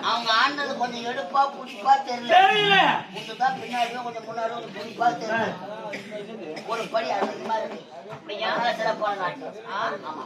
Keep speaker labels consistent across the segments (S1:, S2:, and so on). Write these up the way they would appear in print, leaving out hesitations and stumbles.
S1: அவங்க ஆண்டது கொஞ்சம் எடுப்பா புடிப்பா தெரியல. கொஞ்சம் பின்னாடியோ கொஞ்சம் முன்னாடியோ புடிப்பா தெரியல. ஒரு படி அதிகமா இருக்கு. சிறப்பான நாட்கள். ஆமா.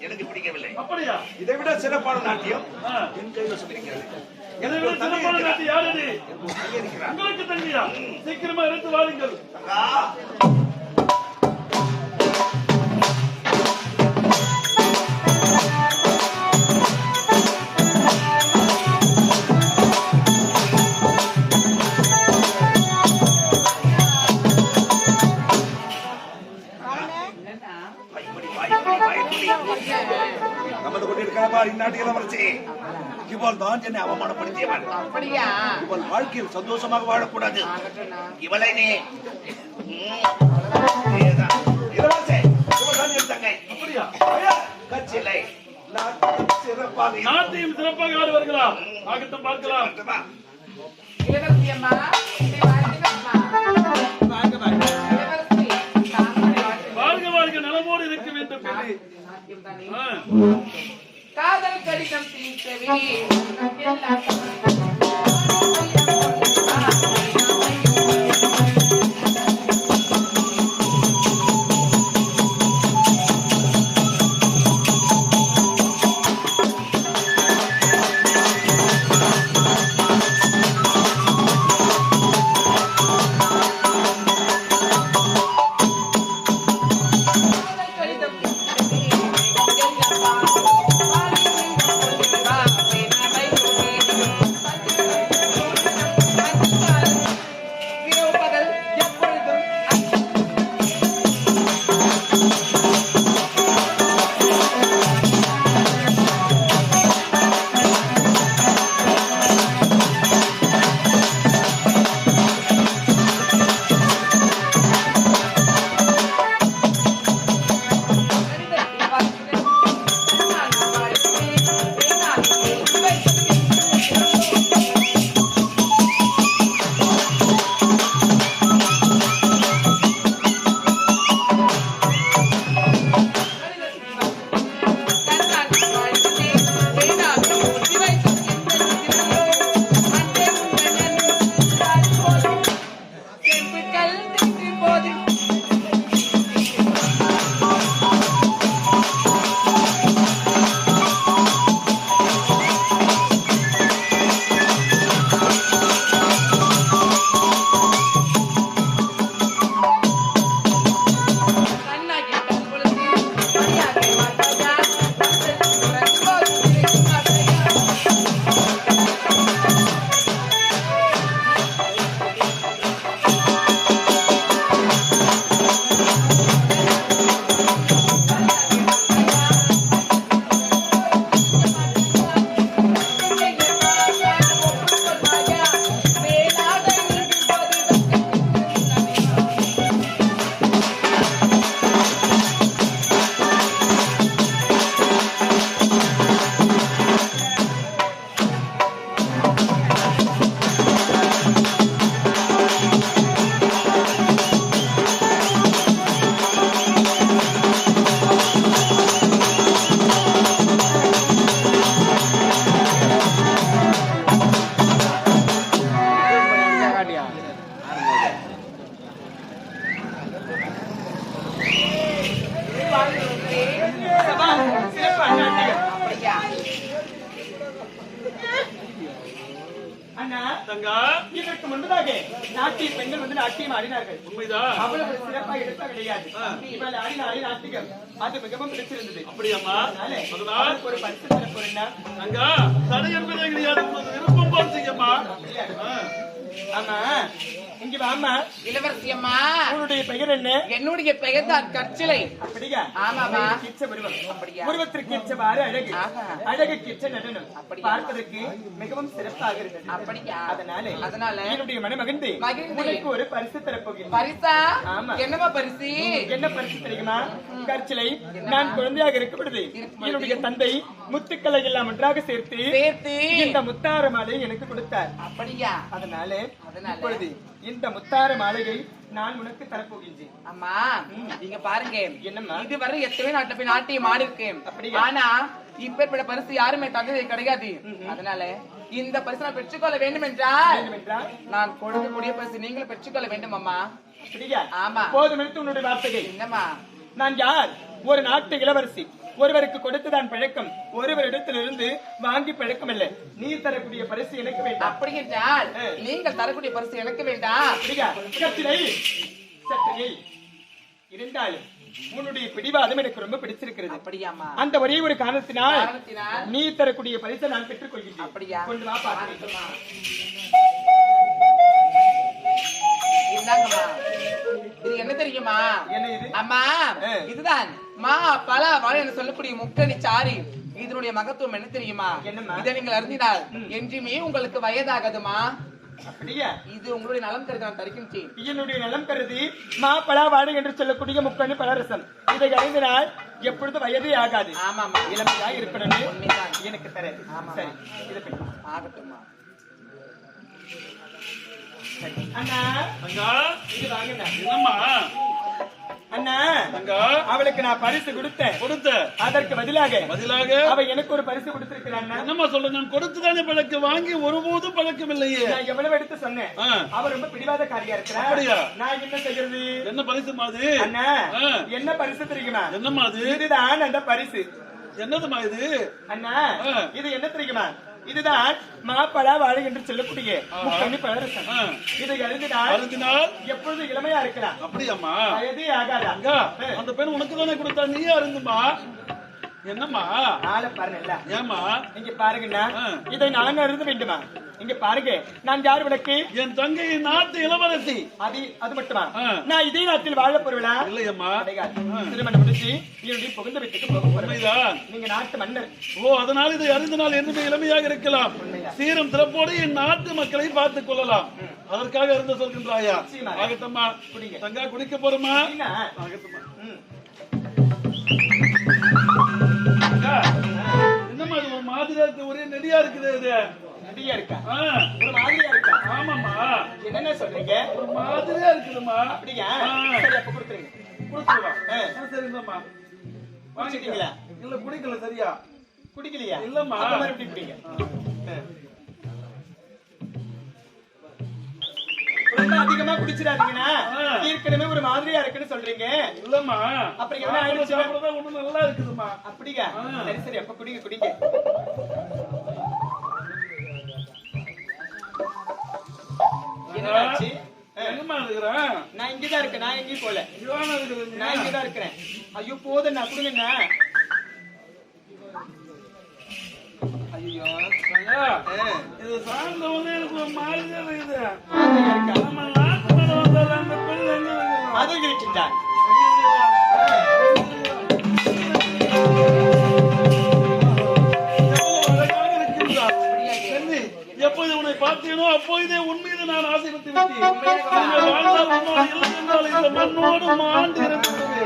S2: எனக்கு பிடிக்கவில்லை. அப்படியா? இதை விட சிறப்பான நாட்டியம் என் கைவசம் இருக்கிறது. இதை விட சிறப்பான நாட்டியம் யாரது? உங்களுக்கு தங்கியா? சீக்கிரமா எடுத்து வாருங்கள். இவள் தான் என்னை அவமானப்படுத்தியவன். இவள் வாழ்க்கையில் சந்தோஷமாக வாழக்கூடாது. இவளை நீ நாட்டையும் சிறப்பாக ஆடுவார்களா? ஆகட்டும், பார்க்கலாம். வாழ்க வாழ்க நலமோடு இருக்க வேண்டும்.
S3: காதல் கடிதம் தீர்க்கவே
S2: தங்கா
S4: இதற்கு முன்பதாக நாட்டிய பெண்கள் வந்து நாட்டியம் ஆடினார்கள்.
S2: உண்மைதான்.
S4: அவ்வளவு சிறப்பாக எடுப்பா கிடையாது. இவள் ஆடின நாட்டியம் அது மிகவும் பிடிச்சிருந்தது.
S2: அப்படியாம்மா?
S4: அதனால அவளுக்கு ஒரு பரிசு தர போறேன்னா
S2: தங்கா தடை என்பதே கிடையாது. உங்களுக்கு விருப்பம் போல் செய்யம்மா.
S4: ஆமா இங்க வாமா.
S3: இளவரசி அம்மா,
S4: உன்னுடைய பெயர் என்ன?
S3: என்னுடைய பெயர் தான் கற்சிலை.
S4: அப்படியா?
S3: ஆமாமா.
S4: கிச்ச உருவம்.
S3: அப்படியா?
S4: உருவத்திற்கு ஏற்றவாறு அழகு.
S3: ஆஹா.
S4: அழகுக்கு ஏற்ற நடனம்.
S3: அப்படியா?
S4: பார்ப்பதற்கு மிகவும் சிறப்பாக இருக்கிறது.
S3: அப்படியா?
S4: அதனால என்னுடைய மகிழ்ந்து உனக்கு ஒரு பரிசு தரப்போகிறேன்.
S3: பரிசா?
S4: ஆமா.
S3: என்னமா பரிசு?
S4: என்ன பரிசு தெரியுமா? கற்சிலை நான் குழந்தையாக இருக்கும் பொழுது என்னுடைய தந்தை முத்துக்களை எல்லாம் ஒன்றாக சேர்த்து இந்த முத்தார மாலையை எனக்கு கொடுத்தார்.
S3: அப்படியா?
S4: அதனால இப்பொழுது இந்த முத்தார மாலையை நான் உனக்கு தரப்போகின்றேன்.
S3: அம்மா நீங்க பாருங்க,
S4: என்னம்மா?
S3: இதுவரை எத்தனை நாட்டுல போய் நாட்டியம் ஆடி இருக்கேன்.
S4: அப்படியா?
S3: ஆனா இப்பேற்பட்ட பரிசு யாருமே தந்தது கிடையாது. அதனால இந்த பரிசு நான் பெற்றுக்கொள்ள வேண்டும் என்றால் நான் கொடுக்கக்கூடிய பரிசு நீங்களும் பெற்றுக்கொள்ள வேண்டும் அம்மா.
S4: அப்படியா?
S3: ஆமா.
S4: போதும் எடுத்து உன்னுடைய வார்த்தைகள்.
S3: என்னம்மா?
S4: நான் யார்? ஒரு நாட்டு இளவரசி. ஒருவருக்கு கொடுத்துதான் பழக்கம், ஒருவரிடத்திலிருந்து வாங்கி பழக்கம் இல்லை. நீ தரக்கூடிய பரிசு எனக்கு வேண்டாம்.
S3: அப்படி என்றால் நீங்கள் தரக்கூடிய பரிசு எனக்கு வேண்டாம்.
S4: அப்படியா? சற்றே இருந்தாலும் உன்னுடைய பிடிவாதம் எனக்கு ரொம்ப பிடிச்சிருக்கிறது.
S3: அப்படியாமா?
S4: அந்த ஒரே ஒரு காரணத்தினால் நீ தரக்கூடிய பரிசை நான் பெற்றுக் கொள்கிறேன்.
S3: அப்படியா?
S4: கொண்டு வா பார்க்கலாம்.
S3: இது என்ன தெரியுமா?
S4: என்ன இது?
S3: அம்மா இதுதான் மா பல வாழை என்று சொல்லக்கூடிய முக்கணி சாரி. இதனுடைய மகத்துவம் என்ன தெரியுமா? இதை நீங்கள் அறிந்தினால் என்றுமே உங்களுக்கு வயதாகதுமா.
S4: அப்படியா?
S3: இது உங்களுடைய நலம் கருதி நான் தருகின்றேன்.
S4: என்னுடைய நலம் கருதி மா பலா வாழை என்று சொல்லக்கூடிய முக்கணி பலரசம் இதை அறிந்தினால் எப்பொழுது வயதே ஆகாது.
S3: ஆமாமா.
S4: இளமையாக இருப்பேன் எனக்கு தர. சரி இதை பெற்று
S3: ஆகட்டும்மா.
S4: அண்ணா
S2: தங்கா
S4: இது வாங்க.
S2: என்னம்மா?
S4: அண்ணா
S2: தங்கா
S4: அவளுக்கு நான் பரிசு கொடுத்த அதற்கு பதிலாக அவ எனக்கு ஒரு பரிசு கொடுத்திருக்கிறான்.
S2: என்னம்மா சொல்ல? நான் கொடுத்துதானே பழக்கம், வாங்கி ஒருபோதும் பழக்கம் இல்லையே.
S4: நான் எவ்வளவு எடுத்து சொன்னேன். அவ ரொம்ப பிடிவாதக்காரியா இருக்கிறா.
S2: அப்படியா?
S4: நான் என்ன செய்யறது?
S2: என்ன பரிசு மாதிரி?
S4: அண்ணா என்ன பரிசு தெரியுமா?
S2: என்னம்மா அது?
S4: இதுதான் அந்த பரிசு.
S2: என்னதுமா இது?
S4: அண்ணா இது என்ன தெரியுமா? இதுதான் மாப்பழா வாழை என்று சொல்லக்கூடிய முக்கணி பலரசம். இதை அறிந்தினால் எப்பொழுது இளமையா இருக்கலாம்.
S2: அப்படியாம்மா?
S4: வயதே ஆகாதா?
S2: அந்த பெண் உனக்கு தானே கொடுத்தா, நீயா இருந்துமா? என்னம்மா
S4: ஆளை பாருங்க.
S2: ஏமா
S4: இங்க பாருங்கண்ணா, இதை நான் அறிந்து வேண்டுமா? இங்க பாருங்க, நான் யார் விளக்கு?
S2: என் தங்கை நாட்டு இளவரசி.
S4: அது மட்டுமா? நான் இதே நாட்டில் வாழ பொருளா?
S2: இல்லையம்மா.
S4: திருமணம் முடிச்சு என்னுடைய புகுந்த வீட்டுக்கு போக போறேன். நீங்க நாட்டு மன்னர்.
S2: ஓ, அதனால் இதை அறிந்தனால் என்றுமே இளமையாக இருக்கலாம். சீரம் திறப்போடு என் நாட்டு மக்களை பார்த்துக் கொள்ளலாம். அதற்காக இருந்து சொல்கின்றாயா? ஆகட்டம்மா. தங்கா குடிக்க போறோமா? ஆகட்டம்மா. என்னம்மா இது ஒரு மாதிரியா இருக்கு, ஒரே நெடியா இருக்குது. இது
S4: நெடியா இருக்கா? ஒரு மாதிரியா இருக்கா?
S2: ஆமாம்மா.
S4: என்ன சொல்றீங்க? ஒரு
S2: மாதிரியா இருக்குதுமா.
S4: அப்படியா? சரி, அப்ப கொடுத்துருங்க.
S2: கொடுத்துருவா. சரிங்கம்மா.
S4: வாங்கிட்டீங்களா?
S2: இல்ல குடிக்கல. சரியா?
S4: குடிக்கலையா?
S2: இல்லம்மா.
S4: மறுபடியும் குடிங்க. ரொம்ப அதிகமா குடிச்சிடாதீங்கன்னா ஏற்கனவே ஒரு மாதிரியா இருக்குன்னு சொல்றீங்க.
S2: இல்லம்மா.
S4: அப்புறம் என்ன ஆயிடுச்சு?
S2: ஒண்ணு நல்லா இருக்குதுமா.
S4: அப்படியா? சரி சரி, அப்ப குடிங்க. என்னாச்சு?
S2: எங்கம்மா இருக்கிறேன்?
S4: நான் இங்கதான் இருக்கேன். நான் எங்கேயும் போல. நான் இங்கதான் இருக்கிறேன். ஐயோ போதும், நான் கொடுங்கண்ணா. ஐயோ
S2: இது சார்ந்தவங்க எனக்கு ஒரு மாதிரியா இருக்குது.
S4: அது இருக்கின்றான்.
S2: எப்போது உன்னை பார்த்தேனோ அப்போதே உண்மையை நான் ஆசைப்பட்டு விட்டேன். இந்த மண்ணோடு மாண்டு இருக்கிறது.